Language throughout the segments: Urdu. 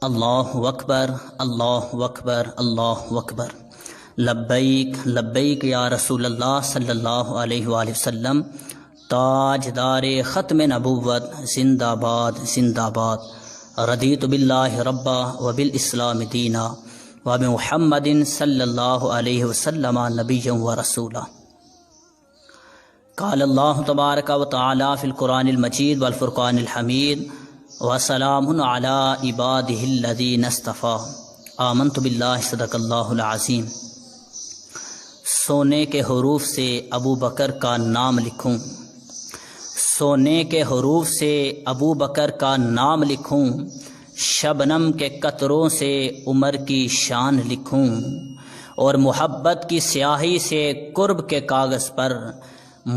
اللہ اکبر اللہ اکبر اللہ اکبر لبیک لبیک یا رسول اللہ صلی اللہ علیہ وآلہ وسلم تاجدار ختم نبوت زندہ باد زندہ باد رضیت باللہ ربا وبالاسلام دینا وبمحمد صلی اللہ علیہ وسلم نبیا ورسولا قال اللہ تبارک و تعالی فی القرآن المجید والفرقان الحمید وسلام علی عبادہ الذین اصطفیٰ آمنت باللہ صدق اللہ العظیم۔ سونے کے حروف سے ابو بکر کا نام لکھوں، سونے کے حروف سے ابو بکر کا نام لکھوں، شبنم کے قطروں سے عمر کی شان لکھوں، اور محبت کی سیاہی سے قرب کے کاغذ پر،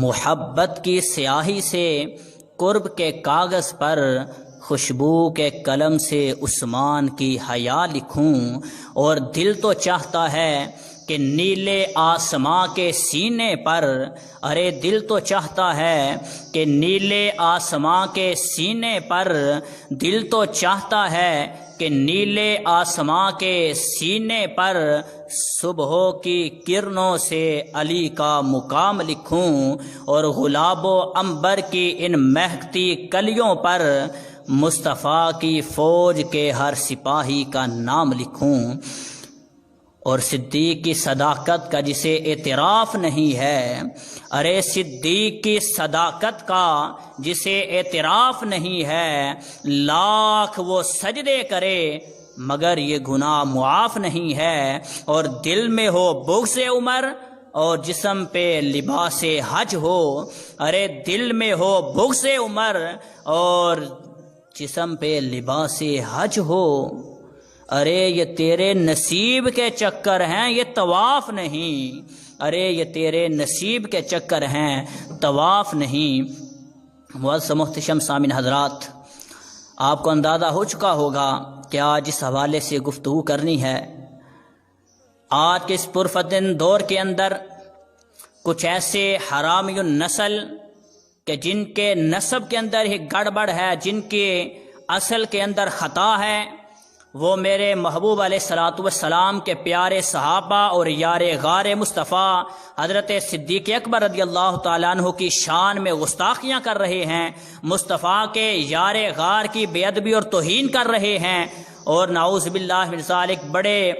محبت کی سیاہی سے قرب کے کاغذ پر خوشبو کے قلم سے عثمان کی حیا لکھوں، اور دل تو چاہتا ہے کہ نیلے آسماں کے سینے پر، ارے دل تو چاہتا ہے کہ نیلے آسماں کے سینے پر، دل تو چاہتا ہے کہ نیلے آسماں کے سینے پر صبحوں کی کرنوں سے علی کا مقام لکھوں، اور گلاب و عنبر کی ان مہکتی کلیوں پر مصطفیٰ کی فوج کے ہر سپاہی کا نام لکھوں، اور صدیق کی صداقت کا جسے اعتراف نہیں ہے، ارے صدیق کی صداقت کا جسے اعتراف نہیں ہے، لاکھ وہ سجدے کرے مگر یہ گناہ معاف نہیں ہے، اور دل میں ہو بغض عمر اور جسم پہ لباس حج ہو، ارے دل میں ہو بغض عمر اور جسم پہ لباس حج ہو، ارے یہ تیرے نصیب کے چکر ہیں یہ طواف نہیں، ارے یہ تیرے نصیب کے چکر ہیں طواف نہیں۔ معزز محتشم سامعین حضرات، آپ کو اندازہ ہو چکا ہوگا کہ آج اس حوالے سے گفتگو کرنی ہے۔ آج کے اس پرفتن دور کے اندر کچھ ایسے حرامی النسل کہ جن کے نسب کے اندر ہی گڑبڑ ہے، جن کے اصل کے اندر خطا ہے، وہ میرے محبوب علیہ الصلوۃ والسلام کے پیارے صحابہ اور یار غار مصطفیٰ حضرت صدیق اکبر رضی اللہ تعالیٰ عنہ کی شان میں گستاخیاں کر رہے ہیں، مصطفیٰ کے یار غار کی بے ادبی اور توہین کر رہے ہیں، اور نعوذ باللہ من ذالک بڑے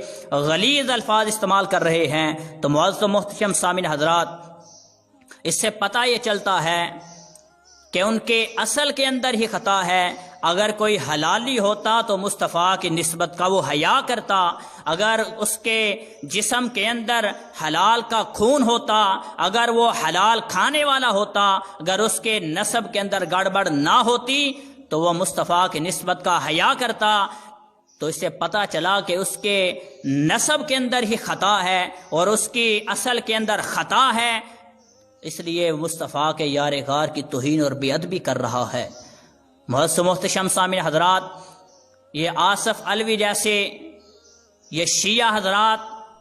غلیظ الفاظ استعمال کر رہے ہیں۔ تو معزز و محتشم سامعین حضرات، اس سے پتہ یہ چلتا ہے کہ ان کے اصل کے اندر ہی خطا ہے۔ اگر کوئی حلالی ہوتا تو مصطفیٰ کی نسبت کا وہ حیا کرتا، اگر اس کے جسم کے اندر حلال کا خون ہوتا، اگر وہ حلال کھانے والا ہوتا، اگر اس کے نسب کے اندر گڑبڑ نہ ہوتی تو وہ مصطفیٰ کی نسبت کا حیا کرتا۔ تو اس سے پتہ چلا کہ اس کے نسب کے اندر ہی خطا ہے اور اس کی اصل کے اندر خطا ہے، اس لیے مصطفیٰ کے یار غار کی توہین اور بے ادبی کر رہا ہے۔ معزز محتشم سامعین حضرات، یہ آصف علوی جیسے یہ شیعہ حضرات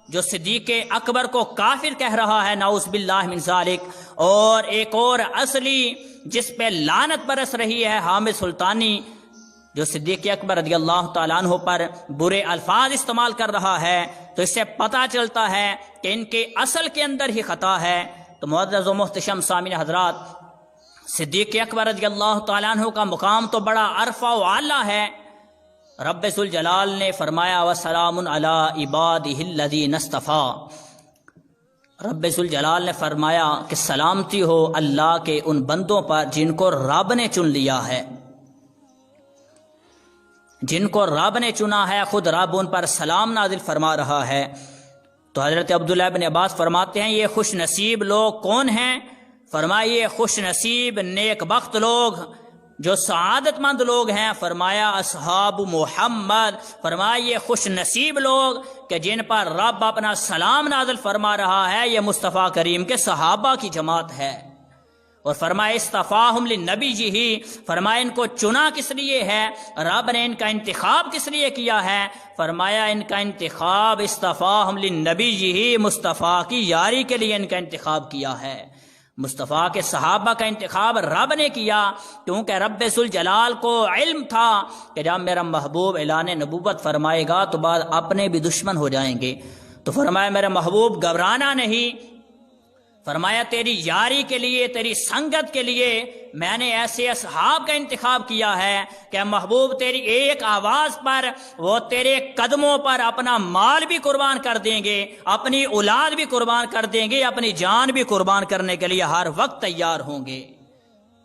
جو صدیق اکبر کو کافر کہہ رہا ہے، نعوذ باللہ من ذالک، اور ایک اور اصلی جس پہ لعنت برس رہی ہے، حامد سلطانی، جو صدیق اکبر رضی اللہ تعالیٰ عنہ پر برے الفاظ استعمال کر رہا ہے، تو اس سے پتہ چلتا ہے کہ ان کے اصل کے اندر ہی خطا ہے۔ تو معزز و محتشم سامعین حضرات، صدیق اکبر رضی اللہ تعالیٰ عنہ کا مقام تو بڑا عرفہ و اعلیٰ ہے۔ رب ذوالجلال نے فرمایا وَسَلَامٌ عَلَىٰ عِبَادِهِ الَّذِينَ اصْطَفَىٰ، رب ذوالجلال نے فرمایا کہ سلامتی ہو اللہ کے ان بندوں پر جن کو رب نے چن لیا ہے، جن کو رب نے چنا ہے، خود رب ان پر سلام نازل فرما رہا ہے۔ تو حضرت عبداللہ بن عباس فرماتے ہیں یہ خوش نصیب لوگ کون ہیں؟ فرمائیے خوش نصیب نیک بخت لوگ جو سعادت مند لوگ ہیں، فرمایا اصحاب محمد، فرمائیے خوش نصیب لوگ کہ جن پر رب اپنا سلام نازل فرما رہا ہے، یہ مصطفیٰ کریم کے صحابہ کی جماعت ہے۔ اور فرمایا اصطفاہم لنبیہ، فرمایا ان کو چنا کس لیے ہے، رب نے ان کا انتخاب کس لیے کیا ہے، فرمایا ان کا انتخاب اصطفاہم لنبیہ، مصطفیٰ کی یاری کے لیے ان کا انتخاب کیا ہے۔ مصطفیٰ کے صحابہ کا انتخاب رب نے کیا کیونکہ رب ذوالجلال کو علم تھا کہ جب میرا محبوب اعلان نبوت فرمائے گا تو بعد اپنے بھی دشمن ہو جائیں گے، تو فرمایا میرا محبوب گھبرانا نہیں، فرمایا تیری یاری کے لیے، تیری سنگت کے لیے میں نے ایسے اصحاب کا انتخاب کیا ہے کہ محبوب تیری ایک آواز پر وہ تیرے قدموں پر اپنا مال بھی قربان کر دیں گے، اپنی اولاد بھی قربان کر دیں گے، اپنی جان بھی قربان کرنے کے لیے ہر وقت تیار ہوں گے۔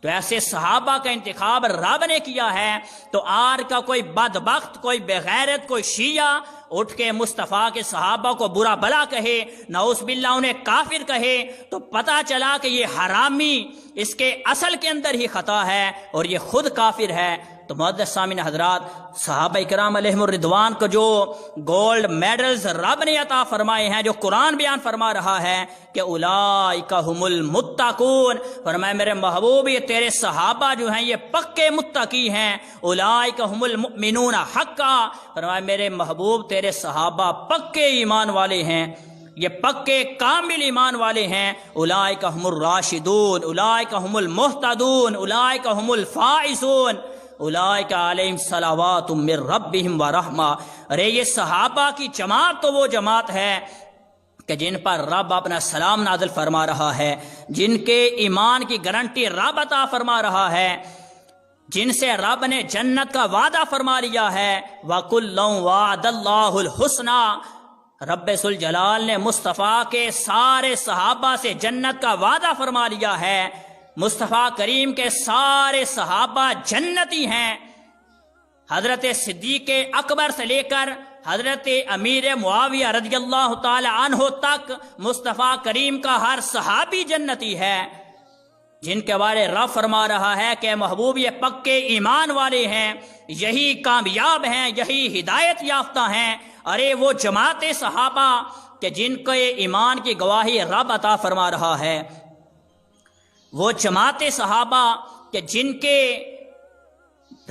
تو ایسے صحابہ کا انتخاب رب نے کیا ہے، تو آج کا کوئی بدبخت، کوئی بغیرت، کوئی شیعہ اٹھ کے مصطفیٰ کے صحابہ کو برا بلا کہے، نعوذ باللہ انہیں کافر کہے، تو پتہ چلا کہ یہ حرامی اس کے اصل کے اندر ہی خطا ہے اور یہ خود کافر ہے۔ تو معزز سامعین حضرات، صحابہ کرام علیہم الرضوان کو جو گولڈ میڈلز رب نے عطا فرمائے ہیں، جو قرآن بیان فرما رہا ہے کہ اولئک هم المتقون، فرمایا میرے محبوب یہ تیرے صحابہ جو ہیں یہ پکے متقی ہیں، اولئک هم المؤمنون حقا، فرمایا میرے محبوب تیرے صحابہ پکے ایمان والے ہیں، یہ پکے کامل ایمان والے ہیں۔ اولئک هم الراشدون، اولئک هم المہتدون، اولئک هم الفائزون، اولئک علیہم صلوات من ربہم ورحمہ۔ ارے یہ صحابہ کی جماعت تو وہ جماعت ہے کہ جن پر رب اپنا سلام نازل فرما رہا ہے، جن کے ایمان کی گارنٹی رب عطا فرما رہا ہے، جن سے رب نے جنت کا وعدہ فرما لیا ہے۔ وَكُلًّا وَعَدَ اللَّهُ الْحُسْنَى، رب ذوالجلال نے مصطفیٰ کے سارے صحابہ سے جنت کا وعدہ فرما لیا ہے۔ مصطفیٰ کریم کے سارے صحابہ جنتی ہیں، حضرت صدیق اکبر سے لے کر حضرت امیر معاویہ رضی اللہ تعالی عنہ تک مصطفیٰ کریم کا ہر صحابی جنتی ہے، جن کے بارے رب فرما رہا ہے کہ محبوب یہ پکے ایمان والے ہیں، یہی کامیاب ہیں، یہی ہدایت یافتہ ہیں۔ ارے وہ جماعت صحابہ کہ جن کے ایمان کی گواہی رب عطا فرما رہا ہے، وہ جماعت صحابہ کہ جن کے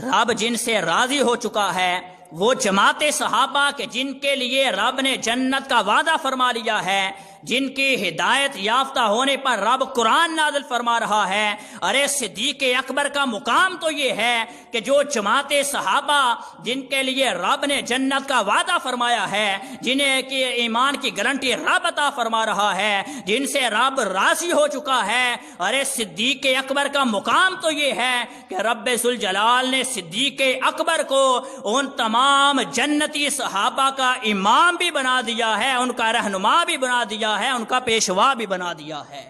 رب جن سے راضی ہو چکا ہے، وہ جماعت صحابہ کہ جن کے لیے رب نے جنت کا وعدہ فرما لیا ہے، جن کی ہدایت یافتہ ہونے پر رب قرآن نازل فرما رہا ہے۔ ارے صدیق اکبر کا مقام تو یہ ہے کہ جو جماعت صحابہ جن کے لیے رب نے جنت کا وعدہ فرمایا ہے، جنہیں کی ایمان کی گارنٹی رب عطا فرما رہا ہے، جن سے رب راضی ہو چکا ہے، ارے صدیق اکبر کا مقام تو یہ ہے کہ رب ذوالجلال نے صدیق اکبر کو ان تمام جنتی صحابہ کا امام بھی بنا دیا ہے، ان کا رہنما بھی بنا دیا ہے، ان کا پیشوا بھی بنا دیا ہے۔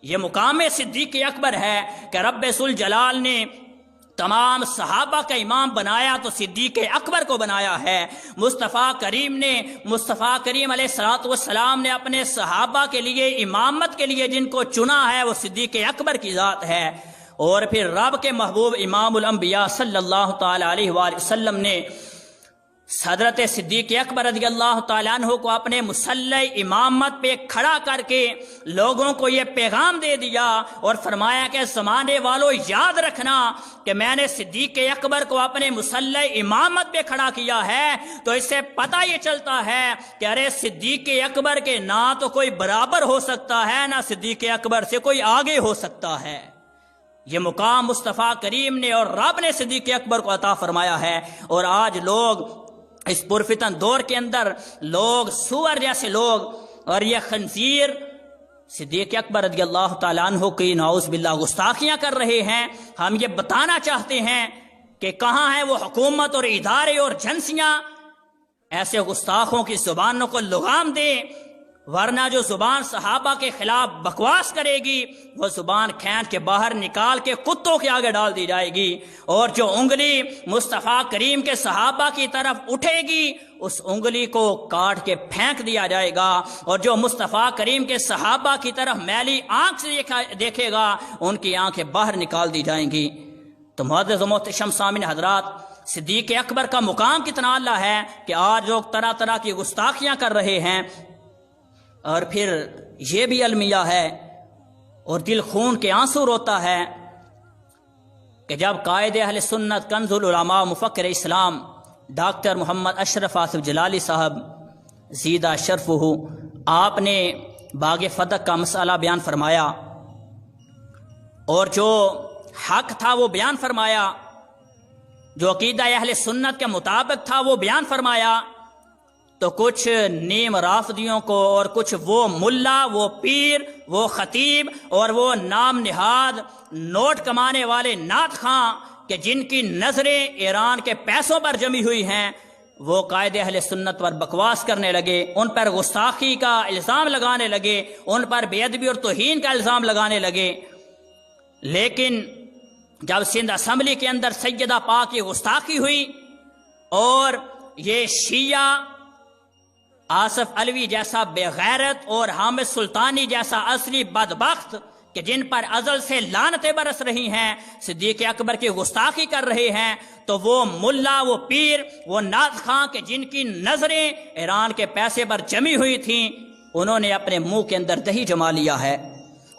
یہ مقام صدیق اکبر ہے کہ رب ذوالجلال نے تمام صحابہ کا امام بنایا تو صدیق اکبر کو بنایا ہے۔ مصطفیٰ کریم علیہ السلام نے اپنے صحابہ کے لیے امامت کے لیے جن کو چنا ہے وہ صدیق اکبر کی ذات ہے۔ اور پھر رب کے محبوب امام الانبیاء صلی اللہ تعالی علیہ وآلہ وسلم نے حضرت صدیق اکبر رضی اللہ تعالیٰ عنہ کو اپنے مسلح امامت پہ کھڑا کر کے لوگوں کو یہ پیغام دے دیا اور فرمایا کہ زمانے والوں یاد رکھنا کہ میں نے صدیق اکبر کو اپنے مسلح امامت پہ کھڑا کیا ہے، تو اس سے پتہ یہ چلتا ہے کہ ارے صدیق اکبر کے نہ تو کوئی برابر ہو سکتا ہے، نہ صدیق اکبر سے کوئی آگے ہو سکتا ہے۔ یہ مقام مصطفیٰ کریم نے اور رب نے صدیق اکبر کو عطا فرمایا ہے۔ اور آج لوگ اس پرفتن دور کے اندر لوگ سور جیسے لوگ اور یہ خنزیر صدیق اکبر رضی اللہ تعالیٰ عنہ کی نعوذ باللہ گستاخیاں کر رہے ہیں۔ ہم یہ بتانا چاہتے ہیں کہ کہاں ہیں وہ حکومت اور ادارے اور ایجنسیاں ایسے گستاخوں کی زبانوں کو لگام دیں، ورنہ جو زبان صحابہ کے خلاف بکواس کرے گی وہ زبان کھینچ کے باہر نکال کے کتوں کے آگے ڈال دی جائے گی، اور جو انگلی مصطفیٰ کریم کے صحابہ کی طرف اٹھے گی اس انگلی کو کاٹ کے پھینک دیا جائے گا، اور جو مصطفیٰ کریم کے صحابہ کی طرف میلی آنکھ سے دیکھے گا ان کی آنکھیں باہر نکال دی جائیں گی۔ تو معزز و محترم سامعین حضرات، صدیق اکبر کا مقام کتنا اعلیٰ ہے کہ آج لوگ طرح طرح کی گستاخیاں کر رہے ہیں۔ اور پھر یہ بھی المیہ ہے اور دل خون کے آنسو روتا ہے کہ جب قائد اہل سنت کنز العلماء مفکر اسلام ڈاکٹر محمد اشرف آصف جلالی صاحب زیدہ شرفہ آپ نے باغ فتح کا مسئلہ بیان فرمایا اور جو حق تھا وہ بیان فرمایا، جو عقیدہ اہل سنت کے مطابق تھا وہ بیان فرمایا، تو کچھ نیم رافضیوں کو اور کچھ وہ ملا، وہ پیر، وہ خطیب اور وہ نام نہاد نوٹ کمانے والے نعت خواں کہ جن کی نظریں ایران کے پیسوں پر جمی ہوئی ہیں، وہ قائد اہل سنت پر بکواس کرنے لگے، ان پر گستاخی کا الزام لگانے لگے، ان پر بے ادبی اور توہین کا الزام لگانے لگے۔ لیکن جب سندھ اسمبلی کے اندر سیدہ پاک کی گستاخی ہوئی اور یہ شیعہ آصف علوی جیسا بے غیرت اور حامد سلطانی جیسا اصلی بدبخت کہ جن پر ازل سے لعنتیں برس رہی ہیں، صدیق اکبر کی گستاخی کر رہے ہیں، تو وہ ملا، وہ پیر، وہ نعت خواں کہ جن کی نظریں ایران کے پیسے پر جمی ہوئی تھیں، انہوں نے اپنے منہ کے اندر دہی جما لیا ہے،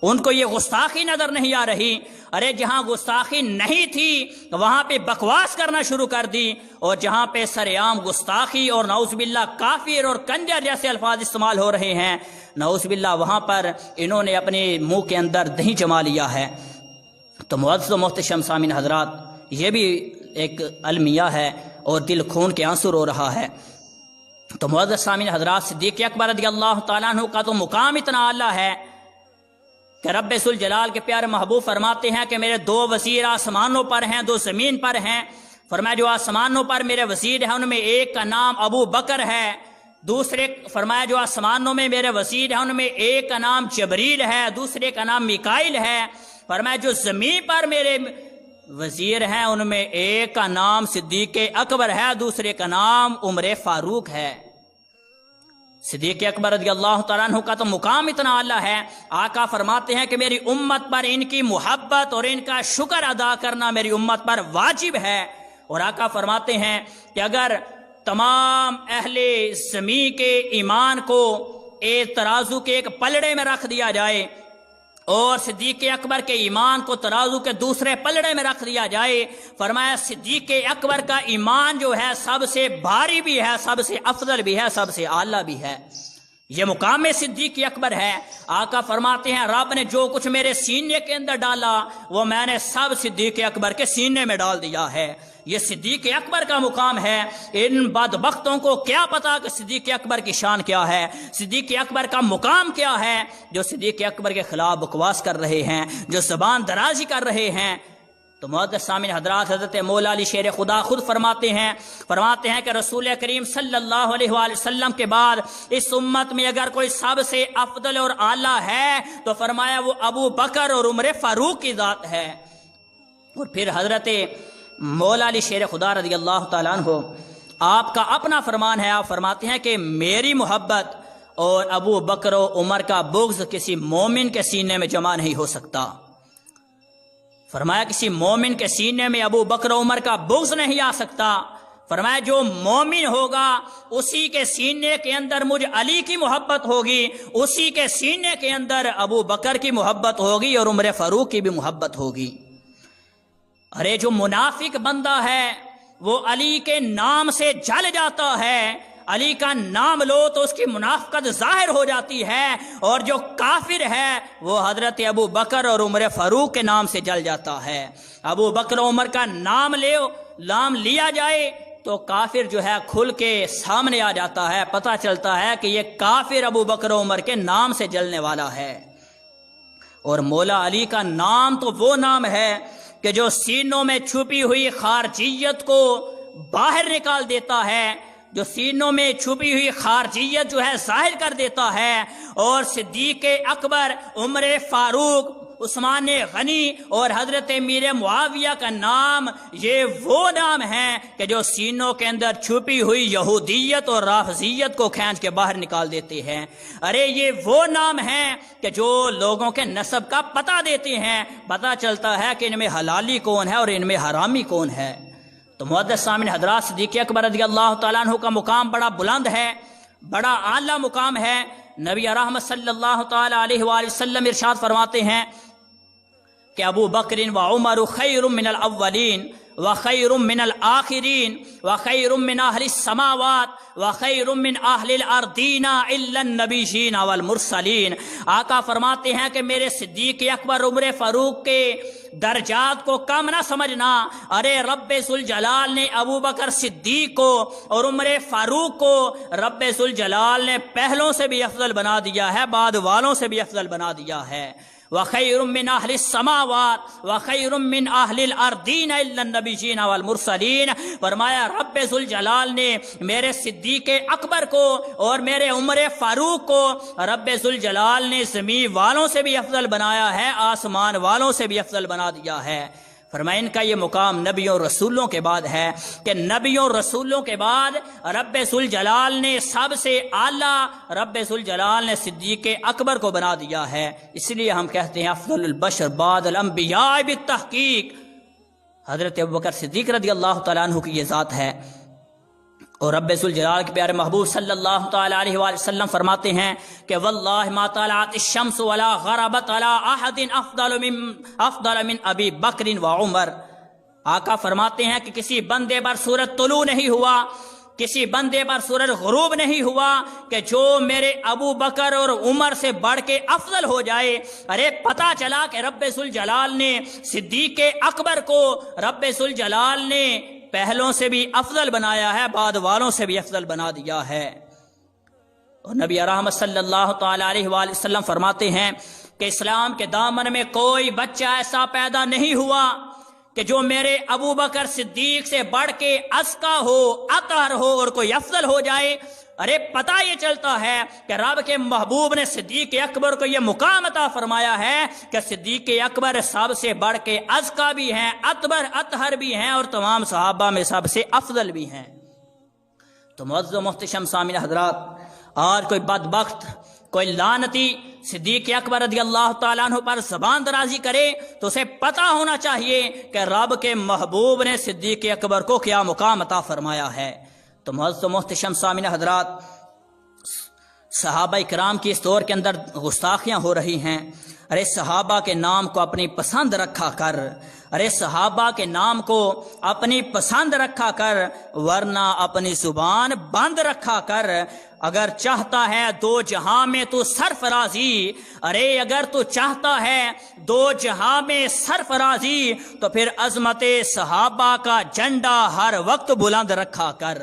ان کو یہ گستاخی نظر نہیں آ رہی۔ ارے جہاں گستاخی نہیں تھی وہاں پہ بکواس کرنا شروع کر دی، اور جہاں پہ سرعام گستاخی اور نعوذ باللہ کافر اور کنجر جیسے الفاظ استعمال ہو رہے ہیں، نعوذ باللہ وہاں پر انہوں نے اپنے منہ کے اندر دہی جما لیا ہے۔ تو معزز و محتشم سامعین حضرات، یہ بھی ایک المیہ ہے اور دل خون کے آنسو رو رہا ہے۔ تو معزز سامعین حضرات، صدیق اکبر رضی اللہ تعالیٰ عنہ کا تو مقام اتنا اعلیٰ ہے کہ رب ذوالجلال کے پیارے محبوب فرماتے ہیں کہ میرے 2 وزیر آسمانوں پر ہیں، 2 زمین پر ہیں۔ فرمایا جو آسمانوں پر میرے وزیر ہیں ان میں ایک کا نام ابو بکر ہے، دوسرے فرمایا جو آسمانوں میں میرے وزیر ہیں ان میں ایک کا نام جبریل ہے، دوسرے کا نام میکائیل ہے۔ فرمایا جو زمین پر میرے وزیر ہیں ان میں ایک کا نام صدیق اکبر ہے، دوسرے کا نام عمر فاروق ہے۔ صدیق اکبر رضی اللہ تعالیٰ عنہ کا تو مقام اتنا اعلیٰ ہے، آقا فرماتے ہیں کہ میری امت پر ان کی محبت اور ان کا شکر ادا کرنا میری امت پر واجب ہے۔ اور آقا فرماتے ہیں کہ اگر تمام اہل زمین کے ایمان کو ایک ترازو کے ایک پلڑے میں رکھ دیا جائے اور صدیق اکبر کے ایمان کو ترازو کے دوسرے پلڑے میں رکھ دیا جائے، فرمایا صدیق اکبر کا ایمان جو ہے سب سے بھاری بھی ہے، سب سے افضل بھی ہے، سب سے اعلیٰ بھی ہے۔ یہ مقام صدیق اکبر ہے۔ آقا فرماتے ہیں رب نے جو کچھ میرے سینے کے اندر ڈالا وہ میں نے سب صدیق اکبر کے سینے میں ڈال دیا ہے۔ یہ صدیق اکبر کا مقام ہے۔ ان بدبختوں کو کیا پتا کہ صدیق اکبر کی شان کیا ہے، صدیق اکبر کا مقام کیا ہے، جو صدیق اکبر کے خلاف بکواس کر رہے ہیں، جو زبان درازی کر رہے ہیں۔ تو معزز سامعین حضرات، حضرت مولا علی شیر خدا خود فرماتے ہیں کہ رسول کریم صلی اللہ علیہ وآلہ وسلم کے بعد اس امت میں اگر کوئی سب سے افضل اور اعلیٰ ہے تو فرمایا وہ ابو بکر اور عمر فاروق کی ذات ہے۔ اور پھر حضرت مولا علی شیر خدا رضی اللہ تعالیٰ عنہ آپ کا اپنا فرمان ہے، آپ فرماتے ہیں کہ میری محبت اور ابو بکر و عمر کا بغض کسی مومن کے سینے میں جمع نہیں ہو سکتا۔ فرمایا کسی مومن کے سینے میں ابو بکر و عمر کا بغض نہیں آ سکتا۔ فرمایا جو مومن ہوگا اسی کے سینے کے اندر مجھ علی کی محبت ہوگی، اسی کے سینے کے اندر ابو بکر کی محبت ہوگی اور عمر فاروق کی بھی محبت ہوگی۔ ارے جو منافق بندہ ہے وہ علی کے نام سے جل جاتا ہے، علی کا نام لو تو اس کی منافقت ظاہر ہو جاتی ہے، اور جو کافر ہے وہ حضرت ابو بکر اور عمر فاروق کے نام سے جل جاتا ہے۔ ابو بکر و عمر کا نام لیا جائے تو کافر جو ہے کھل کے سامنے آ جاتا ہے، پتہ چلتا ہے کہ یہ کافر ابو بکر و عمر کے نام سے جلنے والا ہے۔ اور مولا علی کا نام تو وہ نام ہے کہ جو سینوں میں چھپی ہوئی خارجیت کو باہر نکال دیتا ہے، جو سینوں میں چھپی ہوئی خارجیت جو ہے ظاہر کر دیتا ہے۔ اور صدیق اکبر، عمر فاروق، عثمان غنی اور حضرت میر معاویہ کا نام یہ وہ نام ہیں کہ جو سینوں کے اندر چھپی ہوئی یہودیت اور رافضیت کو کھینچ کے باہر نکال دیتے ہیں۔ ارے یہ وہ نام ہیں کہ جو لوگوں کے نسب کا پتہ دیتے ہیں، پتہ چلتا ہے کہ ان میں حلالی کون ہے اور ان میں حرامی کون ہے۔ تو معزز سامعین حضرات، صدیق اکبر رضی اللہ تعالیٰ عنہ کا مقام بڑا بلند ہے، بڑا اعلیٰ مقام ہے۔ نبی رحمت صلی اللہ تعالیٰ علیہ وآلہ وسلم ارشاد فرماتے ہیں کہ ابو بکر و عمر خیر من الاولین وخیر من الآخرین وخیر من اہل السماوات وخیر من اہل الارضین الا النبیین والمرسلین۔ آقا فرماتے ہیں کہ میرے صدیق اکبر عمر فاروق کے درجات کو کم نہ سمجھنا، ارے رب ذوالجلال نے ابو بکر صدیق کو اور عمر فاروق کو رب ذوالجلال نے پہلوں سے بھی افضل بنا دیا ہے، بعد والوں سے بھی افضل بنا دیا ہے۔ وَخَيْرٌ مِّنْ أَهْلِ السَّمَاوَاتِ وَخَيْرٌ مِّنْ أَهْلِ الْأَرْضِينَ إِلَّا النَّبِيِّينَ وَالْمُرْسَلِينَ۔ فرمایا رب ذوالجلال نے میرے صدیق اکبر کو اور میرے عمر فاروق کو رب ذوالجلال نے زمین والوں سے بھی افضل بنایا ہے، آسمان والوں سے بھی افضل بنا دیا ہے۔ فرمایا ان کا یہ مقام نبیوں رسولوں کے بعد ہے کہ نبیوں رسولوں کے بعد رب ذوالجلال نے سب سے اعلیٰ رب ذوالجلال نے صدیق اکبر کو بنا دیا ہے۔ اس لیے ہم کہتے ہیں افضل البشر بعد الانبیاء بالتحقیق حضرت ابوبکر صدیق رضی اللہ تعالیٰ عنہ کی یہ ذات ہے۔ اور رب ذوالجلال کے پیارے محبوب صلی اللہ تعالیٰ علیہ وآلہ وسلم فرماتے ہیں کہ واللہ ما طلعت الشمس ولا غربت على احد افضل من ابی بکر و عمر۔ آقا فرماتے ہیں کہ کسی بندے پر سورج طلوع نہیں ہوا، کسی بندے پر سورج غروب نہیں ہوا کہ جو میرے ابو بکر اور عمر سے بڑھ کے افضل ہو جائے۔ ارے پتہ چلا کہ رب ذوالجلال نے صدیق اکبر کو رب ذوالجلال نے پہلوں سے بھی افضل بنایا ہے، بعد والوں سے بھی افضل بنا دیا ہے۔ اور نبی رحمت صلی اللہ تعالی علیہ وآلہ وسلم فرماتے ہیں کہ اسلام کے دامن میں کوئی بچہ ایسا پیدا نہیں ہوا کہ جو میرے ابو بکر صدیق سے بڑھ کے ازکا ہو، اطہر ہو اور کوئی افضل ہو جائے۔ ارے پتہ یہ چلتا ہے کہ رب کے محبوب نے صدیق اکبر کو یہ مقام عطا فرمایا ہے کہ صدیق اکبر سب سے بڑھ کے ازکا بھی ہیں، اطہر بھی ہیں اور تمام صحابہ میں سب سے افضل بھی ہیں۔ تو معزز و محتشم سامعین حضرات، آج کوئی بدبخت، کوئی لعنتی صدیق اکبر رضی اللہ تعالیٰ عنہ پر زبان درازی کرے تو اسے پتہ ہونا چاہیے کہ رب کے محبوب نے صدیق اکبر کو کیا مقام عطا فرمایا ہے۔ تو معزز و محتشم سامعین حضرات، صحابہ کرام کی اس دور کے اندر گستاخیاں ہو رہی ہیں۔ ارے صحابہ کے نام کو اپنی پسند رکھا کر، ارے صحابہ کے نام کو اپنی پسند رکھا کر، ورنہ اپنی زبان بند رکھا کر۔ اگر چاہتا ہے دو جہاں میں تو سرفرازی، ارے اگر تو چاہتا ہے دو جہاں میں سرفرازی تو پھر عظمت صحابہ کا جھنڈا ہر وقت بلند رکھا کر۔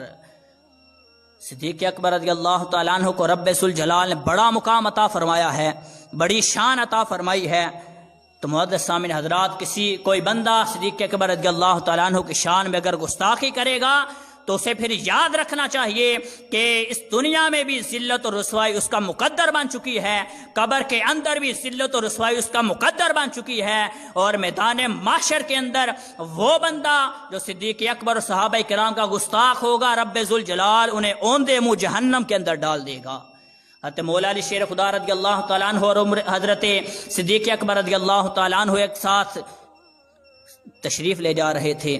صدیق اکبر رضی اللہ تعالیٰ عنہ کو رب ذوالجلال نے بڑا مقام عطا فرمایا ہے، بڑی شان عطا فرمائی ہے۔ تو معزز سامعین حضرات، کوئی بندہ صدیق اکبر رضی اللہ تعالیٰ عنہ کی شان میں اگر گستاخی کرے گا تو اسے پھر یاد رکھنا چاہیے کہ اس دنیا میں بھی ذلت اور رسوائی اس کا مقدر بن چکی ہے، قبر کے اندر بھی ذلت اور رسوائی اس کا مقدر بن چکی ہے، اور میدان محشر کے اندر وہ بندہ جو صدیق اکبر اور صحابہ کرام کا گستاخ ہوگا، رب ذوالجلال انہیں اوندے منہ جہنم کے اندر ڈال دے گا۔ حضرت مولا علی شیر خدا رضی اللہ تعالیٰ عنہ اور حضرت صدیق اکبر رضی اللہ تعالیٰ عنہ ایک ساتھ تشریف لے جا رہے تھے،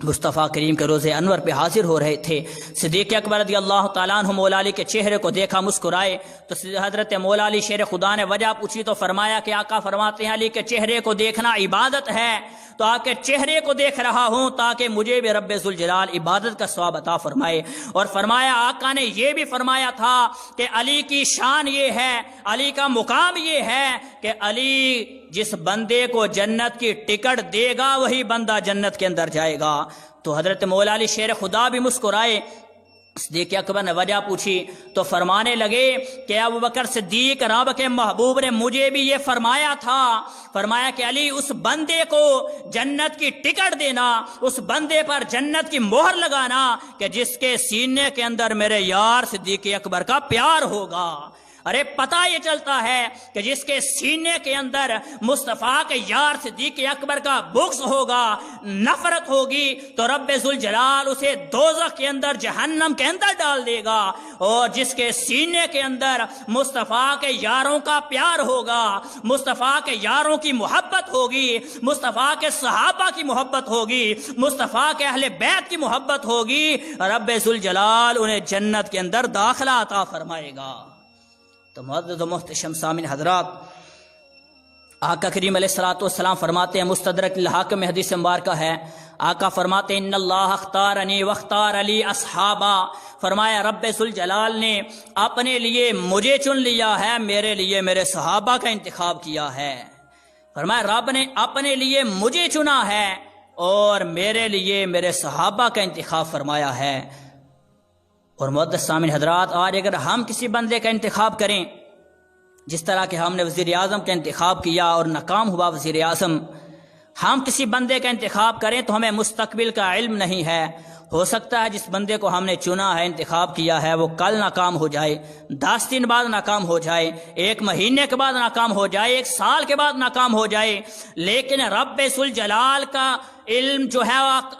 مصطفیٰ کریم کے روزے انور پہ حاضر ہو رہے تھے۔ صدیق اکبر رضی اللہ تعالیٰ عنہ مولا علی کے چہرے کو دیکھا، مسکرائے۔ تو حضرت مولا علی شیر خدا نے وجہ پوچھی تو فرمایا کہ آقا فرماتے ہیں علی کے چہرے کو دیکھنا عبادت ہے، تو آ کے چہرے کو دیکھ رہا ہوں تاکہ مجھے بھی رب ذوالجلال عبادت کا ثواب عطا فرمائے۔ اور فرمایا آقا نے یہ بھی فرمایا تھا کہ علی کی شان یہ ہے، علی کا مقام یہ ہے کہ علی جس بندے کو جنت کی ٹکٹ دے گا وہی بندہ جنت کے اندر جائے گا۔ تو حضرت مولا علی شیر خدا بھی مسکرائے۔ صدیق اکبر نے وجہ پوچھی تو فرمانے لگے کہ ابو بکر صدیق رب کے محبوب نے مجھے بھی یہ فرمایا تھا، فرمایا کہ علی اس بندے کو جنت کی ٹکٹ دینا، اس بندے پر جنت کی مہر لگانا کہ جس کے سینے کے اندر میرے یار صدیق اکبر کا پیار ہوگا۔ ارے پتہ یہ چلتا ہے کہ جس کے سینے کے اندر مصطفیٰ کے یار صدیق اکبر کا بغض ہوگا، نفرت ہوگی، تو رب ذوالجلال اسے دوزخ کے اندر، جہنم کے اندر ڈال دے گا۔ اور جس کے سینے کے اندر مصطفیٰ کے یاروں کا پیار ہوگا، مصطفیٰ کے یاروں کی محبت ہوگی، مصطفیٰ کے صحابہ کی محبت ہوگی، مصطفیٰ کے اہل بیت کی محبت ہوگی، رب ذوالجلال انہیں جنت کے اندر داخلہ عطا فرمائے گا۔ تو معزز و محتشم سامعین حضرات، آقا کریم علیہ الصلوۃ والسلام فرماتے ہیں، مستدرک الحاکم میں حدیث مبارکہ ہے، آقا فرماتے ہیں ان اللہ اختارنی واختار علی اصحابا، فرمایا رب ذوالجلال نے اپنے لیے مجھے چن لیا ہے، میرے لیے میرے صحابہ کا انتخاب کیا ہے۔ فرمایا رب نے اپنے لیے مجھے چنا ہے اور میرے لیے میرے صحابہ کا انتخاب فرمایا ہے۔ اور معزز سامعین حضرات، آج اگر ہم کسی بندے کا انتخاب کریں، جس طرح کہ ہم نے وزیر اعظم کا انتخاب کیا اور ناکام ہوا وزیر اعظم، ہم کسی بندے کا انتخاب کریں تو ہمیں مستقبل کا علم نہیں ہے، ہو سکتا ہے جس بندے کو ہم نے چنا ہے، انتخاب کیا ہے، وہ کل ناکام ہو جائے، 10 دن بعد ناکام ہو جائے، 1 مہینے کے بعد ناکام ہو جائے، 1 سال کے بعد ناکام ہو جائے، لیکن رب ذوالجلال کا علم جو ہے،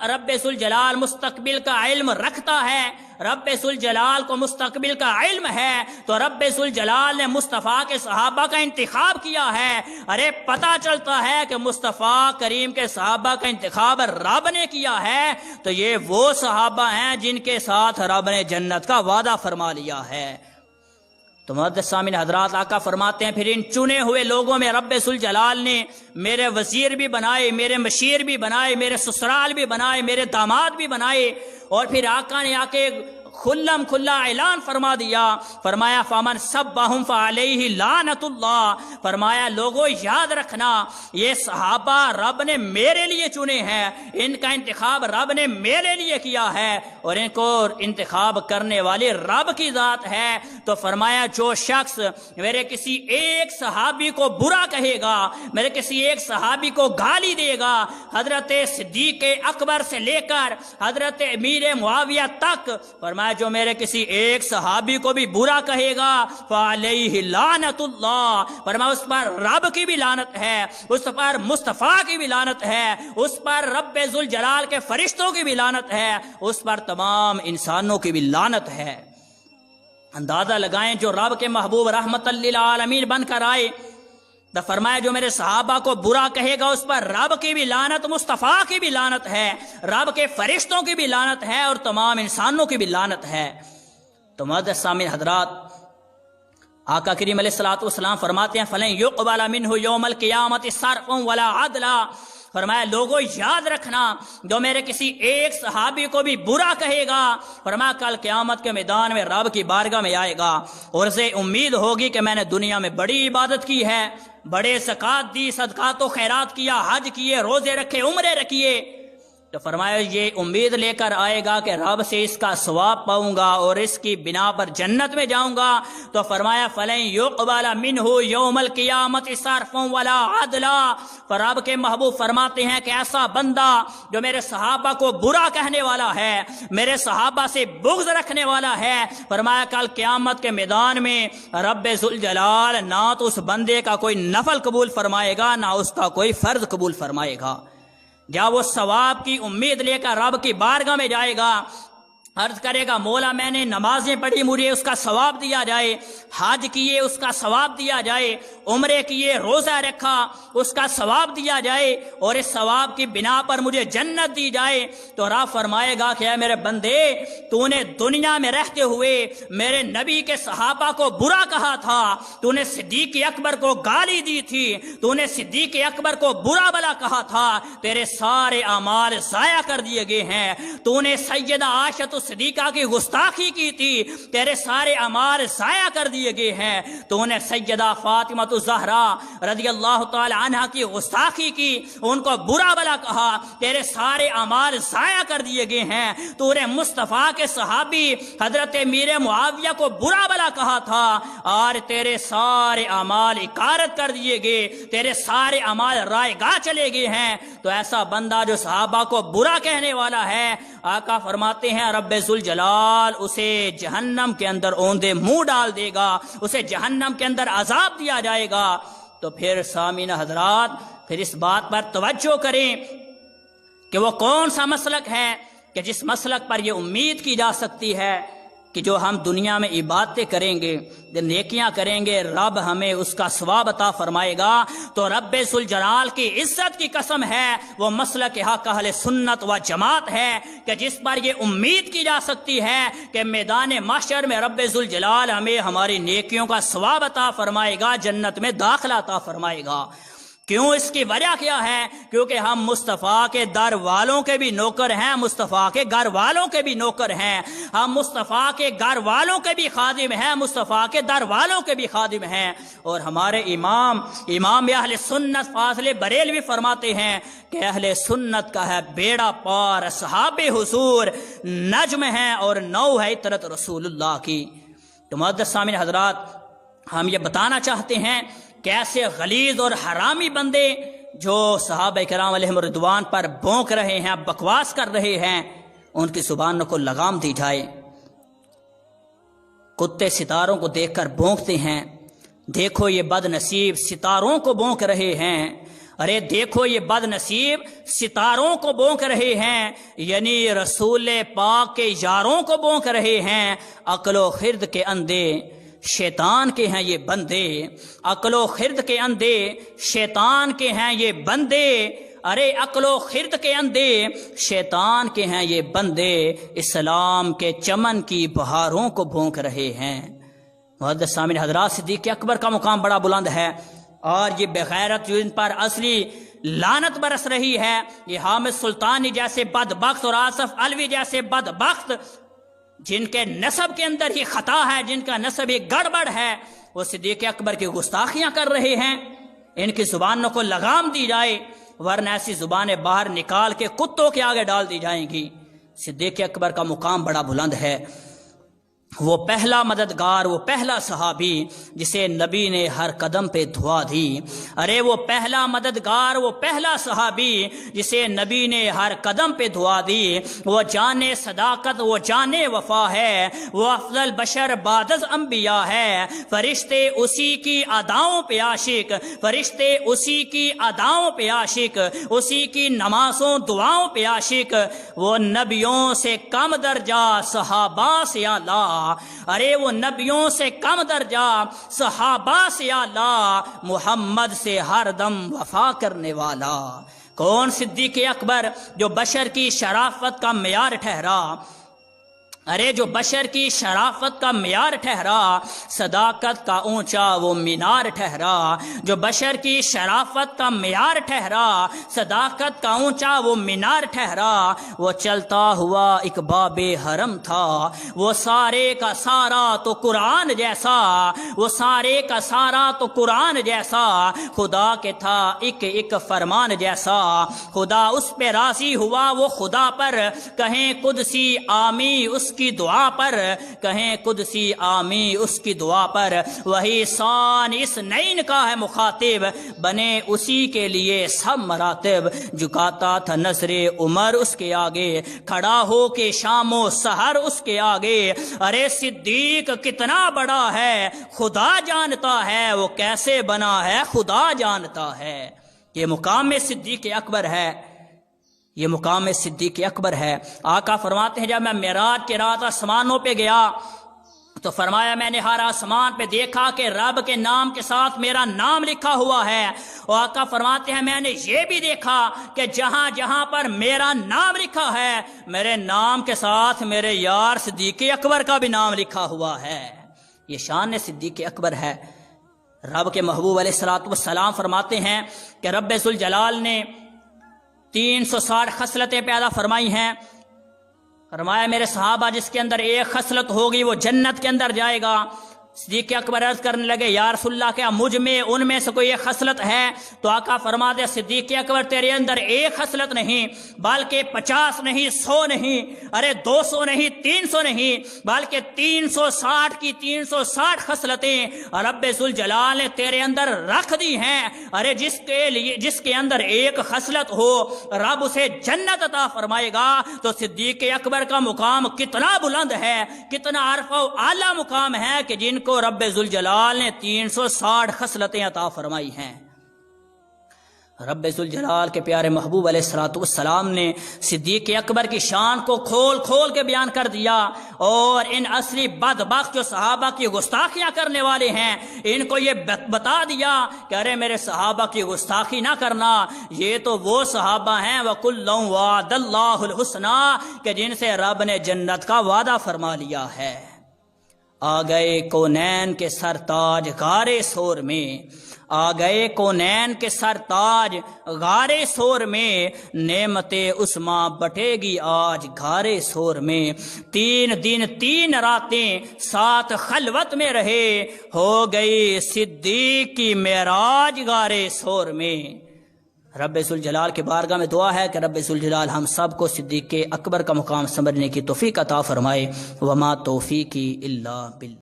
رب ذوالجلال مستقبل کا علم رکھتا ہے، رب ذوالجلال کو مستقبل کا علم ہے، تو رب ذوالجلال نے مصطفیٰ کے صحابہ کا انتخاب کیا ہے۔ ارے پتہ چلتا ہے کہ مصطفیٰ کریم کے صحابہ کا انتخاب رب نے کیا ہے، تو یہ وہ صحابہ ہیں جن کے ساتھ رب نے جنت کا وعدہ فرما لیا ہے۔ تو معزز سامعین حضرات، آقا فرماتے ہیں پھر ان چنے ہوئے لوگوں میں رب ذوالجلال نے میرے وزیر بھی بنائے، میرے مشیر بھی بنائے، میرے سسرال بھی بنائے، میرے داماد بھی بنائے، اور پھر آقا نے آ کے کھلم کھلا اعلان فرما دیا، فرمایا فامن سبہم فعلیہ لعنت اللہ، فرمایا لوگوں یاد رکھنا یہ صحابہ رب نے میرے لیے چنے ہیں، ان کا انتخاب رب نے میرے لیے کیا ہے، اور ان کو انتخاب کرنے والی رب کی ذات ہے۔ تو فرمایا جو شخص میرے کسی ایک صحابی کو برا کہے گا، میرے کسی ایک صحابی کو گالی دے گا، حضرت صدیق اکبر سے لے کر حضرت امیر معاویہ تک، فرمایا جو میرے کسی ایک صحابی کو بھی برا کہے گا فعلیہ لعنت اللہ، فرمایا اس پر رب کی بھی لعنت ہے، اس پر مصطفیٰ کی بھی لعنت ہے، اس پر رب ذوالجلال کے فرشتوں کی بھی لعنت ہے، اس پر تمام انسانوں کی بھی لعنت ہے۔ اندازہ لگائیں جو رب کے محبوب رحمت للعالمین بن کر آئے، تو فرمایا جو میرے صحابہ کو برا کہے گا اس پر رب کی بھی لعنت، مصطفیٰ کی بھی لعنت ہے، رب کے فرشتوں کی بھی لعنت ہے، اور تمام انسانوں کی بھی لعنت ہے۔ تو معزز سامعین حضرات، آقا کریم علیہ الصلوۃ والسلام فرماتے ہیں فلن یقبل منہ یوم القیامت صرف ولا عدل، فرمایا لوگوں یاد رکھنا جو میرے کسی ایک صحابی کو بھی برا کہے گا، فرمایا کل قیامت کے میدان میں رب کی بارگاہ میں آئے گا، اور اسے امید ہوگی کہ میں نے دنیا میں بڑی عبادت کی ہے، بڑے زکوٰۃ دی، صدقات و خیرات کیا، حج کیے، روزے رکھے، عمرے رکھیے، تو فرمایا یہ امید لے کر آئے گا کہ رب سے اس کا ثواب پاؤں گا اور اس کی بنا پر جنت میں جاؤں گا، تو فرمایا فلن یقبل منہ یوم القیامت صرف ولا عدل، پر رب کے محبوب فرماتے ہیں کہ ایسا بندہ جو میرے صحابہ کو برا کہنے والا ہے، میرے صحابہ سے بغض رکھنے والا ہے، فرمایا کل قیامت کے میدان میں رب ذوالجلال نہ تو اس بندے کا کوئی نفل قبول فرمائے گا، نہ اس کا کوئی فرض قبول فرمائے گا۔ جا وہ ثواب کی امید لے کر رب کی بارگاہ میں جائے گا، عرض کرے گا مولا میں نے نمازیں پڑھی، مجھے اس کا ثواب دیا جائے، حج کیے اس کا ثواب دیا جائے، عمرے کیے، روزہ رکھا اس کا ثواب دیا جائے، اور اس ثواب کی بنا پر مجھے جنت دی جائے، تو رب فرمائے گا کہ اے میرے بندے تو نے دنیا میں رہتے ہوئے میرے نبی کے صحابہ کو برا کہا تھا، تو نے صدیق اکبر کو گالی دی تھی، تو نے صدیق اکبر کو برا بلا کہا تھا، تیرے سارے اعمال ضائع کر دیے گئے ہیں، تو نے سیدہ عائشہ صدیقہ کی گستاخی کی تھی، تیرے سارے اعمال ضائع کر دیے گئے ہیں، تو نے سیدہ فاطمہ الزہرا رضی اللہ تعالی عنہ کی گستاخی کی، ان کو برا بلا کہا، تیرے سارے اعمال ضائع کر دیے گئے ہیں، تو نے مصطفیٰ کے صحابی حضرت امیر معاویہ کو برا بلا کہا تھا، اور تیرے سارے اعمال اکارت کر دیے گئے، تیرے سارے اعمال رائے گاہ چلے گئے ہیں۔ تو ایسا بندہ جو صحابہ کو برا کہنے والا ہے، آقا فرماتے ہیں رب ذوالجلال اسے جہنم کے اندر اوندے منہ ڈال دے گا، اسے جہنم کے اندر عذاب دیا جائے گا۔ تو پھر سامعین حضرات، پھر اس بات پر توجہ کریں کہ وہ کون سا مسلک ہے کہ جس مسلک پر یہ امید کی جا سکتی ہے کہ جو ہم دنیا میں عبادتیں کریں گے، نیکیاں کریں گے، رب ہمیں اس کا ثواب عطا فرمائے گا۔ تو رب ذوالجلال کی عزت کی قسم ہے، وہ مسلک حق اہل سنت و جماعت ہے کہ جس پر یہ امید کی جا سکتی ہے کہ میدان محشر میں رب ذوالجلال ہمیں ہماری نیکیوں کا ثواب عطا فرمائے گا، جنت میں داخلہ عطا فرمائے گا۔ کیوں؟ اس کی وجہ کیا ہے؟ کیونکہ ہم مصطفیٰ کے در والوں کے بھی نوکر ہیں، مصطفیٰ کے گھر والوں کے بھی نوکر ہیں، ہم مصطفیٰ کے گھر والوں کے بھی خادم ہیں، مصطفیٰ کے در والوں کے بھی خادم ہیں۔ اور ہمارے امام اہل سنت فاضل بریلوی فرماتے ہیں کہ اہل سنت کا ہے بیڑا پار، اصحاب حضور نجم ہیں اور نو ہے عطرت رسول اللہ کی۔ تو معزز سامعین حضرات، ہم یہ بتانا چاہتے ہیں کہ ایسے غلیظ اور حرامی بندے جو صحابہ کرام علیہم رضوان پر بونک رہے ہیں، بکواس کر رہے ہیں، ان کی زبانوں کو لگام دی جائے۔ کتے ستاروں کو دیکھ کر بونکتے ہیں، دیکھو یہ بد نصیب ستاروں کو بونک رہے ہیں، ارے دیکھو یہ بد نصیب ستاروں کو بونک رہے ہیں، یعنی رسول پاک کے یاروں کو بونک رہے ہیں۔ عقل و خرد کے اندھے شیطان کے ہیں یہ بندے، عقل و خرد کے اندھے شیطان کے ہیں یہ بندے، ارے عقل و خرد کے اندھے شیطان کے ہیں یہ بندے، اسلام کے چمن کی بہاروں کو بھونک رہے ہیں۔ معزز سامعین حضرات، صدیق اکبر کا مقام بڑا بلند ہے، اور یہ بغیرت جو ان پر اصلی لعنت برس رہی ہے، یہ حامد سلطانی جیسے بدبخت اور آصف علوی جیسے بدبخت جن کے نسب کے اندر ہی خطا ہے، جن کا نسب ہی گڑبڑ ہے، وہ صدیق اکبر کی گستاخیاں کر رہے ہیں۔ ان کی زبانوں کو لگام دی جائے، ورنہ ایسی زبانیں باہر نکال کے کتوں کے آگے ڈال دی جائیں گی۔ صدیق اکبر کا مقام بڑا بلند ہے، وہ پہلا مددگار، وہ پہلا صحابی جسے نبی نے ہر قدم پہ دعا دی، ارے وہ پہلا مددگار، وہ پہلا صحابی جسے نبی نے ہر قدم پہ دعا دی، وہ جان صداقت، وہ جان وفا ہے، وہ افضل بشر بعد از انبیاء ہے، فرشتے اسی کی اداؤں پہ عاشق، فرشتے اسی کی اداؤں پہ عاشق، اسی کی نمازوں دعاؤں پہ عاشق، وہ نبیوں سے کم درجہ صحابہ سے اعلیٰ، ارے وہ نبیوں سے کم درجہ صحابہ سے اعلیٰ، محمد سے ہر دم وفا کرنے والا۔ کون؟ صدیق اکبر، جو بشر کی شرافت کا معیار ٹھہرا، ارے جو بشر کی شرافت کا معیار ٹھہرا، صداقت کا اونچا وہ مینار ٹھہرا، جو بشر کی شرافت کا معیار ٹھہرا، صداقت کا اونچا وہ مینار ٹھہرا، وہ چلتا ہوا ایک باب حرم تھا، وہ سارے کا سارا تو قرآن جیسا، وہ سارے کا سارا تو قرآن جیسا، خدا کے تھا ایک ایک فرمان جیسا، خدا اس پہ راضی ہوا وہ خدا پر، کہیں قدسی آمی اس کی دعا پر، کہیں قدسی آمی اس کی دعا پر، وہی سان اس نین کا ہے مخاطب، بنے اسی کے لیے سب مراتب، جھکاتا تھا نظر عمر اس کے آگے، کھڑا ہو کے شام و سحر اس کے آگے، ارے صدیق کتنا بڑا ہے خدا جانتا ہے، وہ کیسے بنا ہے خدا جانتا ہے۔ یہ مقام صدیق اکبر ہے، یہ مقام صدیق اکبر ہے۔ آقا فرماتے ہیں جب میں معراج کی رات آسمانوں پہ گیا تو فرمایا میں نے ہر آسمان پہ دیکھا کہ رب کے نام کے ساتھ میرا نام لکھا ہوا ہے، اور آقا فرماتے ہیں میں نے یہ بھی دیکھا کہ جہاں جہاں پر میرا نام لکھا ہے میرے نام کے ساتھ میرے یار صدیق اکبر کا بھی نام لکھا ہوا ہے۔ یہ شان صدیق اکبر ہے۔ رب کے محبوب علیہ الصلوۃ والسلام فرماتے ہیں کہ رب ذوالجلال نے 360 خصلتیں پیدا فرمائی ہیں، فرمایا میرے صحابہ جس کے اندر ایک خصلت ہوگی وہ جنت کے اندر جائے گا۔ صدیق اکبر عرض کرنے لگے یا رسول اللہ کیا مجھ میں ان میں سے کوئی ایک خصلت ہے؟ تو آقا فرما دے صدیق اکبر تیرے اندر ایک خصلت نہیں بلکہ 50 نہیں 100 نہیں، ارے 200 نہیں 300 نہیں بلکہ 360 کی 360 خصلتیں رب ذوالجلال نے تیرے اندر رکھ دی ہیں۔ ارے جس کے اندر ایک خصلت ہو رب اسے جنت عطا فرمائے گا۔ تو صدیق اکبر کا مقام کتنا بلند ہے، کتنا عرفہ و اعلیٰ مقام ہے کہ جن کو رب ذوالجلال نے 360 خصلتیں عطا فرمائی ہیں۔ رب ذوالجلال کے پیارے محبوب علیہ الصلوۃ والسلام نے صدیق اکبر کی شان کو کھول کھول کے بیان کر دیا، اور ان اصلی بدبخت جو صحابہ کی گستاخیاں کرنے والے ہیں ان کو یہ بتا دیا کہ ارے میرے صحابہ کی گستاخی نہ کرنا، یہ تو وہ صحابہ ہیں وَكُلًّا وَعَدَ اللَّهُ الْحُسْنَىٰ کہ جن سے رب نے جنت کا وعدہ فرما لیا ہے۔ آ گئے کونین کے سرتاج غارِ سور میں، آ گئے کونین کے سرتاج غارِ سور میں، نعمت عظمیٰ بٹے گی آج غارِ سور میں۔ 3 دن 3 راتیں ساتھ خلوت میں رہے، ہو گئی صدیق کی معراج غارِ سور میں۔ رب ذوالجلال کے بارگاہ میں دعا ہے کہ رب ذوالجلال ہم سب کو صدیق اکبر کا مقام سمجھنے کی توفیق عطا فرمائے۔ وما توفیقی الا باللہ۔